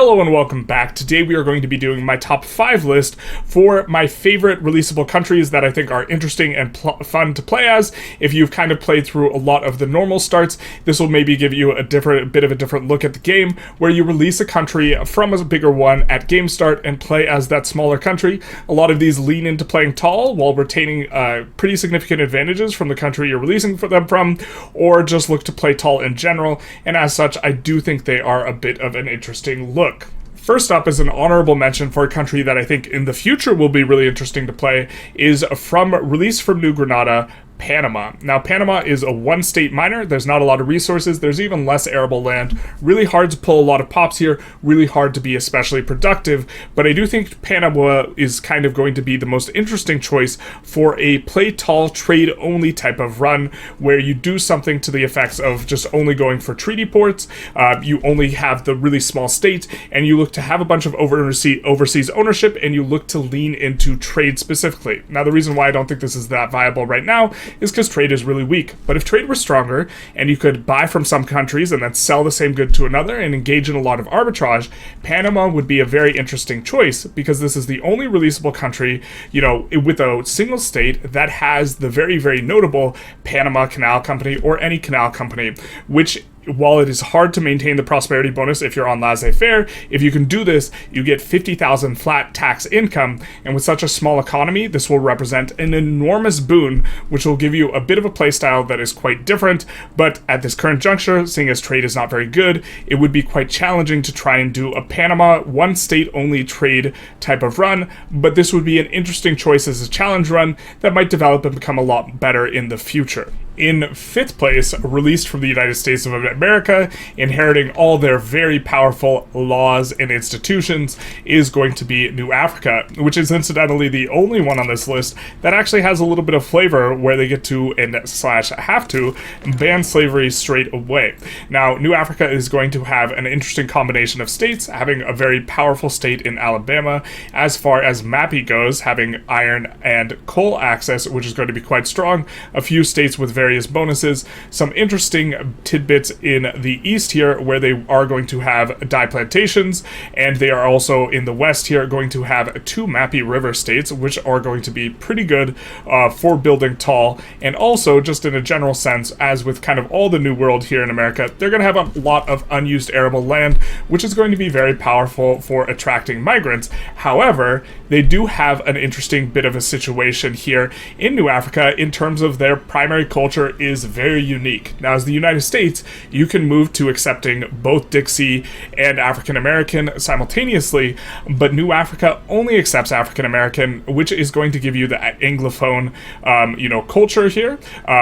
Hello and welcome back. Today we are going to be doing my top 5 list for my favorite releasable countries that I think are interesting and fun to play as. If you've kind of played through a lot of the normal starts, this will maybe give you a bit of a different look at the game, where you release a country from a bigger one at game start and play as that smaller country. A lot of these lean into playing tall while retaining pretty significant advantages from the country you're releasing them from, or just look to play tall in general, and as such I do think they are a bit of an interesting look. First up is an honorable mention for a country that I think in the future will be really interesting to play, is released from New Granada, Panama. Now, Panama is a one-state minor. There's not a lot of resources. There's even less arable land. Really hard to pull a lot of pops here. Really hard to be especially productive. But I do think Panama is kind of going to be the most interesting choice for a play tall, trade only type of run, where you do something to the effects of just only going for treaty ports. You only have the really small state, and you look to have a bunch of overseas ownership, and you look to lean into trade specifically. Now, the reason why I don't think this is that viable right now is because trade is really weak. But if trade were stronger, and you could buy from some countries and then sell the same good to another and engage in a lot of arbitrage, Panama would be a very interesting choice, because this is the only releasable country, with a single state that has the very, very notable Panama Canal Company, or any canal company, which, while it is hard to maintain the prosperity bonus if you're on laissez-faire, if you can do this, you get 50,000 flat tax income, and with such a small economy, this will represent an enormous boon, which will give you a bit of a playstyle that is quite different. But at this current juncture, seeing as trade is not very good, it would be quite challenging to try and do a Panama one-state-only trade type of run, but this would be an interesting choice as a challenge run that might develop and become a lot better in the future. In 5th place, released from the United States of America, inheriting all their very powerful laws and institutions, is going to be New Africa, which is incidentally the only one on this list that actually has a little bit of flavor, where they get to and have to ban slavery straight away. Now, New Africa is going to have an interesting combination of states, having a very powerful state in Alabama, as far as Mappy goes, having iron and coal access, which is going to be quite strong, a few states with various bonuses, some interesting tidbits in the east here, where they are going to have dye plantations, and they are also in the west here going to have 2 Mappy River states, which are going to be pretty good for building tall, and also, just in a general sense, as with kind of all the New World here in America, they're going to have a lot of unused arable land, which is going to be very powerful for attracting migrants. However, they do have an interesting bit of a situation here in New Africa in terms of their primary culture is very unique. Now, as the United States, you can move to accepting both Dixie and African American simultaneously, but New Africa only accepts African American, which is going to give you the Anglophone, culture here,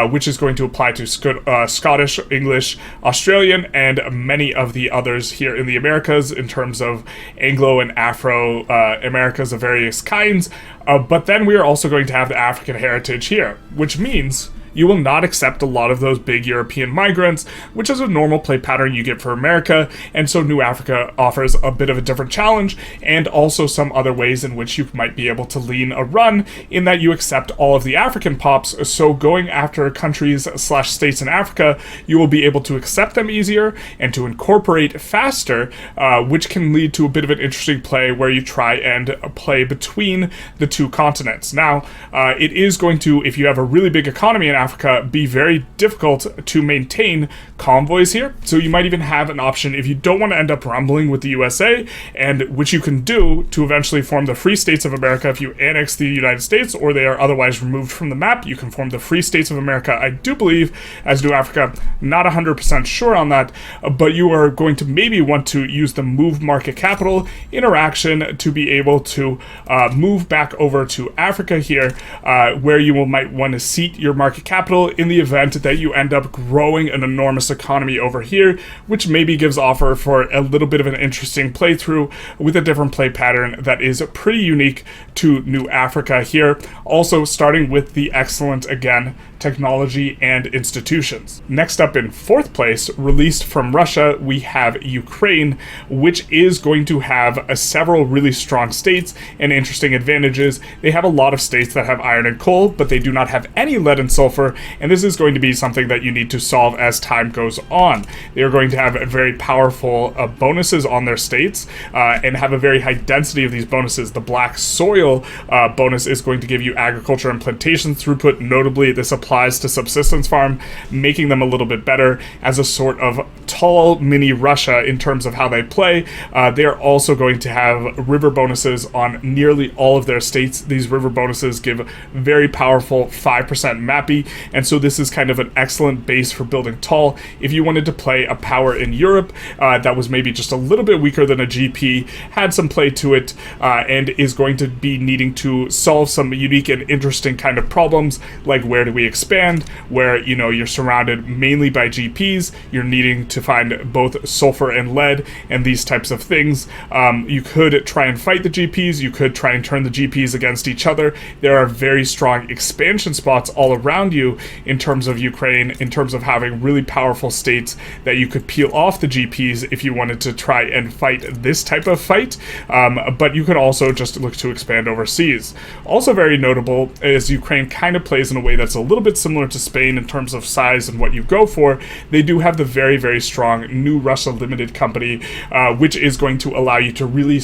which is going to apply to Scottish, English, Australian, and many of the others here in the Americas in terms of Anglo and Afro Americas of various kinds. But then we are also going to have the African heritage here, which means you will not accept a lot of those big European migrants, which is a normal play pattern you get for America, and so New Africa offers a bit of a different challenge, and also some other ways in which you might be able to lean a run, in that you accept all of the African pops, so going after countries/states in Africa, you will be able to accept them easier, and to incorporate faster, which can lead to a bit of an interesting play where you try and play between the 2 continents. Now, it is going to, if you have a really big economy in Africa, be very difficult to maintain convoys here, so you might even have an option if you don't want to end up rumbling with the USA, and which you can do to eventually form the Free States of America if you annex the United States, or they are otherwise removed from the map. You can form the Free States of America, I do believe, as New Africa. Not 100% sure on that, but you are going to maybe want to use the move market capital interaction to be able to move back over to Africa here, where you might want to seat your market capital in the event that you end up growing an enormous economy over here, which maybe gives offer for a little bit of an interesting playthrough with a different play pattern that is pretty unique to New Africa here. Also, starting with the excellent, again, technology, and institutions. Next up in fourth place, released from Russia, we have Ukraine, which is going to have several really strong states and interesting advantages. They have a lot of states that have iron and coal, but they do not have any lead and sulfur, and this is going to be something that you need to solve as time goes on. They are going to have very powerful bonuses on their states and have a very high density of these bonuses. The black soil bonus is going to give you agriculture and plantation throughput. Notably, this applies to subsistence farm, making them a little bit better as a sort of tall mini Russia in terms of how they play. They are also going to have river bonuses on nearly all of their states. These river bonuses give very powerful 5% MAPI, and so this is kind of an excellent base for building tall. If you wanted to play a power in Europe that was maybe just a little bit weaker than a GP, had some play to it, and is going to be needing to solve some unique and interesting kind of problems, like where do we expand, where, you know, you're surrounded mainly by GPs, you're needing to find both sulfur and lead and these types of things. You could try and fight the GPs, you could try and turn the GPs against each other. There are very strong expansion spots all around you in terms of Ukraine, in terms of having really powerful states that you could peel off the GPs if you wanted to try and fight this type of fight, but you could also just look to expand overseas. Also very notable is Ukraine kind of plays in a way that's a little bit similar to Spain in terms of size and what you go for. They do have the very, very strong New Russia Limited Company, which is going to allow you to really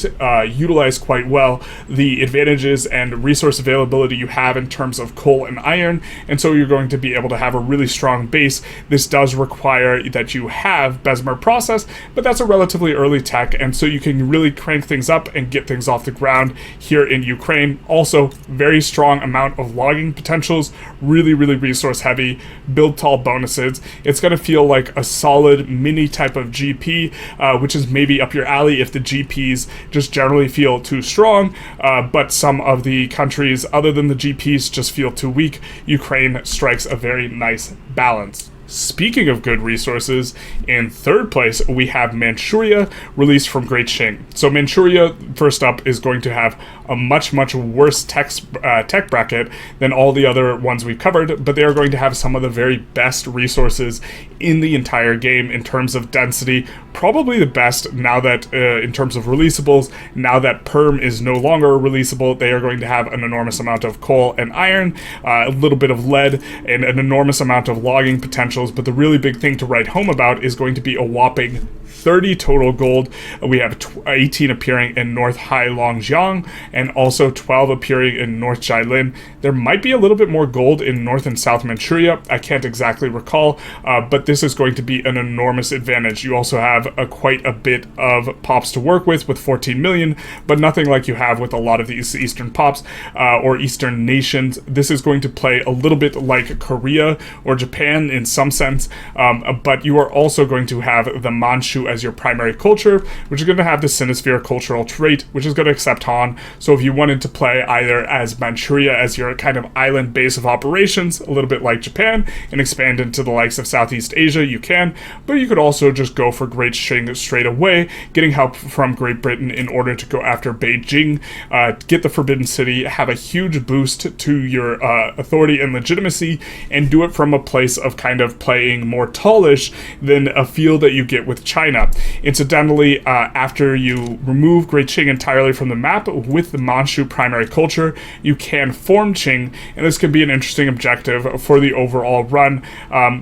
utilize quite well the advantages and resource availability you have in terms of coal and iron, and so you're going to be able to have a really strong base. This does require that you have Bessemer process, but that's a relatively early tech, and so you can really crank things up and get things off the ground here in Ukraine. Also, very strong amount of logging potentials, really, really resource heavy, build tall bonuses. It's going to feel like a solid mini type of GP, which is maybe up your alley if the GPs just generally feel too strong, but some of the countries other than the GPs just feel too weak. Ukraine strikes a very nice balance. Speaking of good resources, in third place, we have Manchuria, released from Great Qing. So Manchuria, first up, is going to have a much, much worse tech bracket than all the other ones we've covered, but they are going to have some of the very best resources in the entire game in terms of density. Probably the best now that, in terms of releasables, now that Perm is no longer releasable, they are going to have an enormous amount of coal and iron, a little bit of lead, and an enormous amount of logging potentials. But the really big thing to write home about is going to be a whopping 30 total gold. We have 18 appearing in North Heilongjiang and also 12 appearing in North Jilin. There might be a little bit more gold in North and South Manchuria. I can't exactly recall, but this is going to be an enormous advantage. You also have quite a bit of pops to work with 14 million, but nothing like you have with a lot of these Eastern pops or Eastern nations. This is going to play a little bit like Korea or Japan in some sense, but you are also going to have the Manchu as your primary culture, which is going to have the Sinosphere cultural trait, which is going to accept Han. So if you wanted to play either as Manchuria as your kind of island base of operations, a little bit like Japan, and expand into the likes of Southeast Asia, you can, but you could also just go for Great Qing straight away, getting help from Great Britain in order to go after Beijing, get the Forbidden City, have a huge boost to your authority and legitimacy, and do it from a place of kind of playing more tallish than a feel that you get with China. Incidentally, after you remove Great Qing entirely from the map with the Manchu primary culture, you can form Qing, and this can be an interesting objective for the overall run,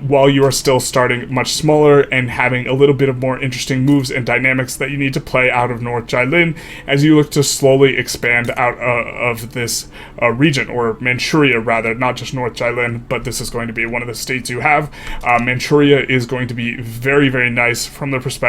while you are still starting much smaller and having a little bit of more interesting moves and dynamics that you need to play out of North Jilin as you look to slowly expand out of this region, or Manchuria rather, not just North Jilin, but this is going to be one of the states you have. Manchuria is going to be very, very nice from the perspective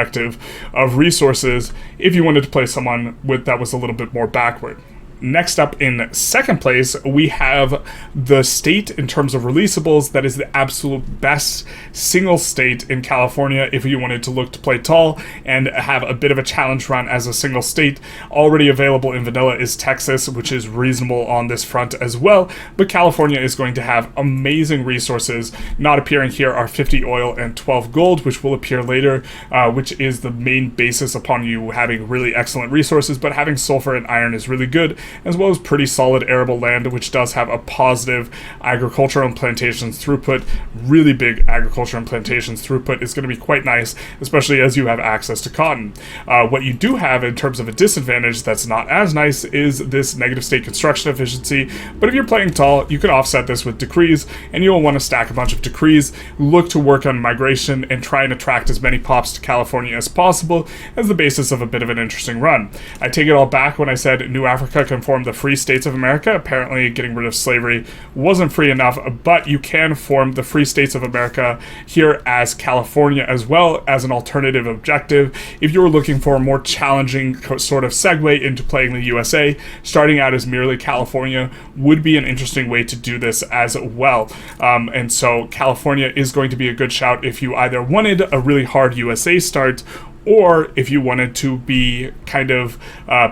of resources if you wanted to play someone with that was a little bit more backward. Next up in second place, we have the state in terms of releasables that is the absolute best single state in California if you wanted to look to play tall and have a bit of a challenge run as a single state. Already available in vanilla is Texas, which is reasonable on this front as well, but California is going to have amazing resources. Not appearing here are 50 oil and 12 gold, which will appear later, which is the main basis upon you having really excellent resources, but having sulfur and iron is really good. as well as pretty solid arable land, which does have a positive agriculture and plantations throughput. Really big agriculture and plantations throughput is going to be quite nice, especially as you have access to cotton. What you do have in terms of a disadvantage that's not as nice is this negative state construction efficiency, but if you're playing tall, you can offset this with decrees, and you'll want to stack a bunch of decrees, look to work on migration, and try and attract as many pops to California as possible as the basis of a bit of an interesting run. I take it all back when I said New Africa can form the free states of America. Apparently getting rid of slavery wasn't free enough, but you can form the free states of America here as California as well as an alternative objective. If you're looking for a more challenging sort of segue into playing the USA, starting out as merely California would be an interesting way to do this as well. And so California is going to be a good shout if you either wanted a really hard USA start, or if you wanted to be kind of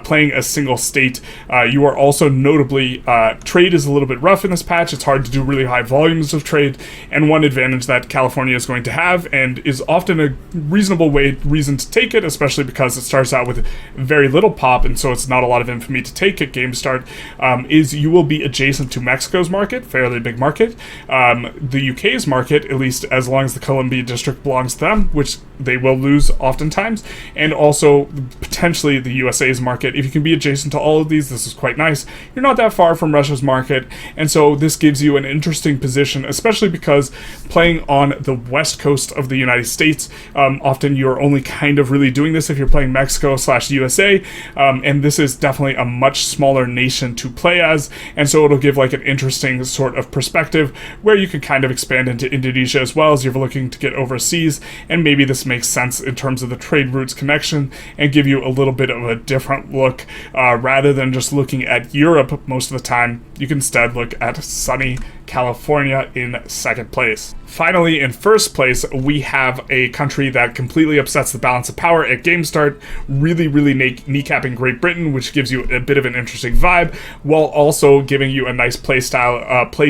playing a single state. You are also notably, trade is a little bit rough in this patch. It's hard to do really high volumes of trade, and one advantage that California is going to have, and is often a reasonable reason to take it, especially because it starts out with very little pop, and so it's not a lot of infamy to take at game start, is you will be adjacent to Mexico's market, fairly big market, the UK's market, at least as long as the Columbia District belongs to them, which they will lose oftentimes, and also potentially the USA's market. If you can be adjacent to all of these, this is quite nice. You're not that far from Russia's market, and so this gives you an interesting position, especially because playing on the west coast of the United States, often you're only kind of really doing this if you're playing Mexico/USA, and this is definitely a much smaller nation to play as, and so it'll give like an interesting sort of perspective where you can kind of expand into Indonesia as well as you're looking to get overseas, and maybe this makes sense in terms of the trade routes connection and give you a little bit of a different look, rather than just looking at Europe most of the time. You can instead look at sunny California in second place. Finally, in first place, we have a country that completely upsets the balance of power at game start, really kneecapping Great Britain, which gives you a bit of an interesting vibe, while also giving you a nice play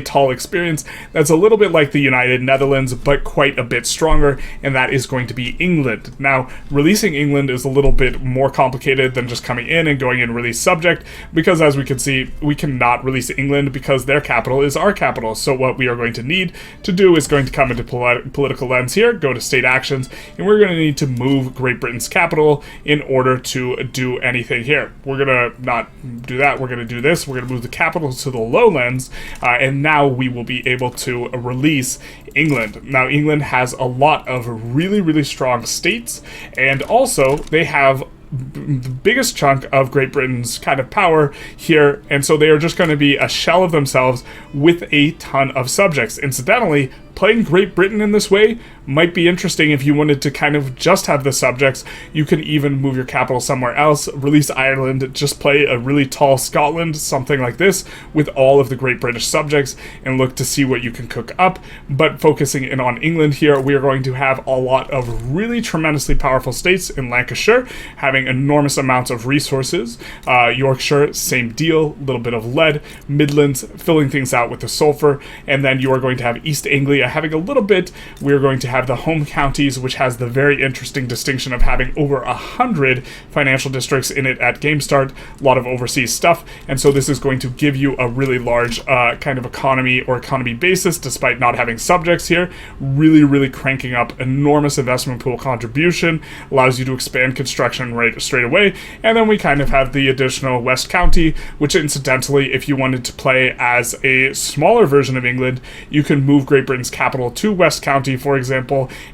tall experience that's a little bit like the United Netherlands, but quite a bit stronger, and that is going to be England. Now, releasing England is a little bit more complicated than just coming in and going in release subject, because as we can see, we cannot release England because their capital is our capital. So what we are going to need to do is going to come into political lens here, go to state actions, and we're going to need to move Great Britain's capital in order to do anything here. We're going to not do that. We're going to do this. We're going to move the capital to the lowlands, and now we will be able to release England. Now, England has a lot of really strong states, and also they have the biggest chunk of Great Britain's kind of power here, and so they are just going to be a shell of themselves with a ton of subjects. Incidentally, playing Great Britain in this way might be interesting if you wanted to kind of just have the subjects. You can even move your capital somewhere else, release Ireland, just play a really tall Scotland, something like this, with all of the Great British subjects, and look to see what you can cook up. But focusing in on England here, we are going to have a lot of really tremendously powerful states in Lancashire, having enormous amounts of resources. Yorkshire, same deal, a little bit of lead. Midlands, filling things out with the sulfur. And then you are going to have East Anglia having a little bit. We're going to have the home counties, which has the very interesting distinction of having over 100 financial districts in it at game start, a lot of overseas stuff, and so this is going to give you a really large kind of economy basis, despite not having subjects here. Really cranking up enormous investment pool contribution, allows you to expand construction right straight away, and then we kind of have the additional West County, which incidentally, if you wanted to play as a smaller version of England, you can move Great Britain's capital to West County, for example,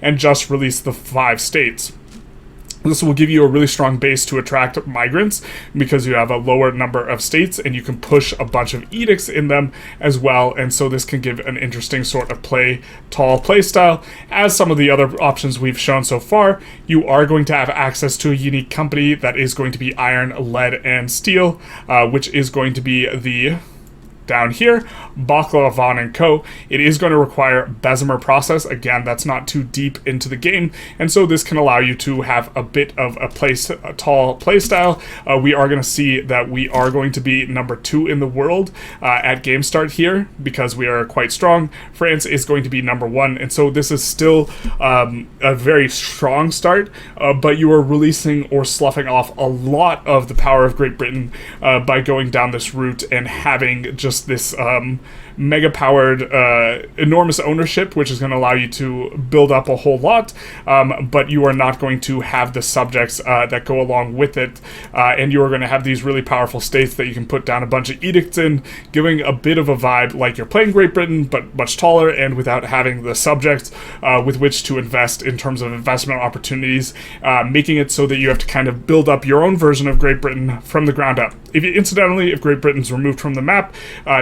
and just release the 5 states. This will give you a really strong base to attract migrants because you have a lower number of states and you can push a bunch of edicts in them as well, and so this can give an interesting sort of play style. As some of the other options we've shown so far, you are going to have access to a unique company that is going to be iron, lead, and steel, which is going to be the down here, Baklavan and Co. It is going to require Bessemer process. Again, that's not too deep into the game, and so this can allow you to have a bit of a tall play style. We are going to see that we are going to be number 2 in the world at game start here because we are quite strong. France is going to be number 1, and so this is still a very strong start, but you are releasing or sloughing off a lot of the power of Great Britain by going down this route and having just this mega powered enormous ownership, which is going to allow you to build up a whole lot, but you are not going to have the subjects that go along with it, and you are going to have these really powerful states that you can put down a bunch of edicts in, giving a bit of a vibe like you're playing Great Britain but much taller and without having the subjects with which to invest in terms of investment opportunities, making it so that you have to kind of build up your own version of Great Britain from the ground up. Incidentally, if Great Britain's removed from the map,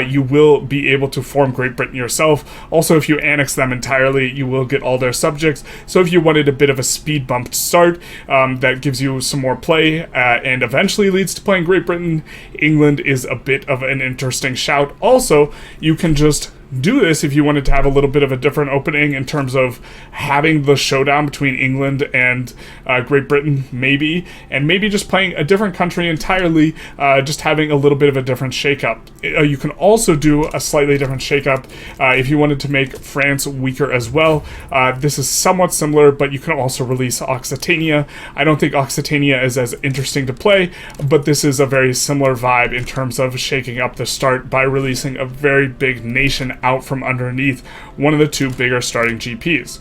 you will be able to form Great Britain yourself. Also, if you annex them entirely, you will get all their subjects. So if you wanted a bit of a speed bump to start, that gives you some more play and eventually leads to playing Great Britain, England is a bit of an interesting shout. Also, you can just do this if you wanted to have a little bit of a different opening in terms of having the showdown between England and Great Britain, maybe just playing a different country entirely, just having a little bit of a different shakeup. You can also do a slightly different shakeup if you wanted to make France weaker as well. This is somewhat similar, but you can also release Occitania. I don't think Occitania is as interesting to play, but this is a very similar vibe in terms of shaking up the start by releasing a very big nation out from underneath one of the 2 bigger starting GPs.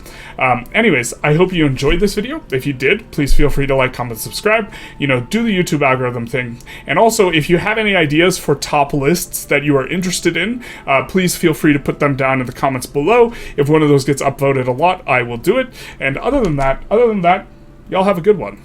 Anyways, I hope you enjoyed this video. If you did, please feel free to like, comment, subscribe, do the YouTube algorithm thing. And also, if you have any ideas for top lists that you are interested in, please feel free to put them down in the comments below. If one of those gets upvoted a lot, I will do it. And other than that, y'all have a good one.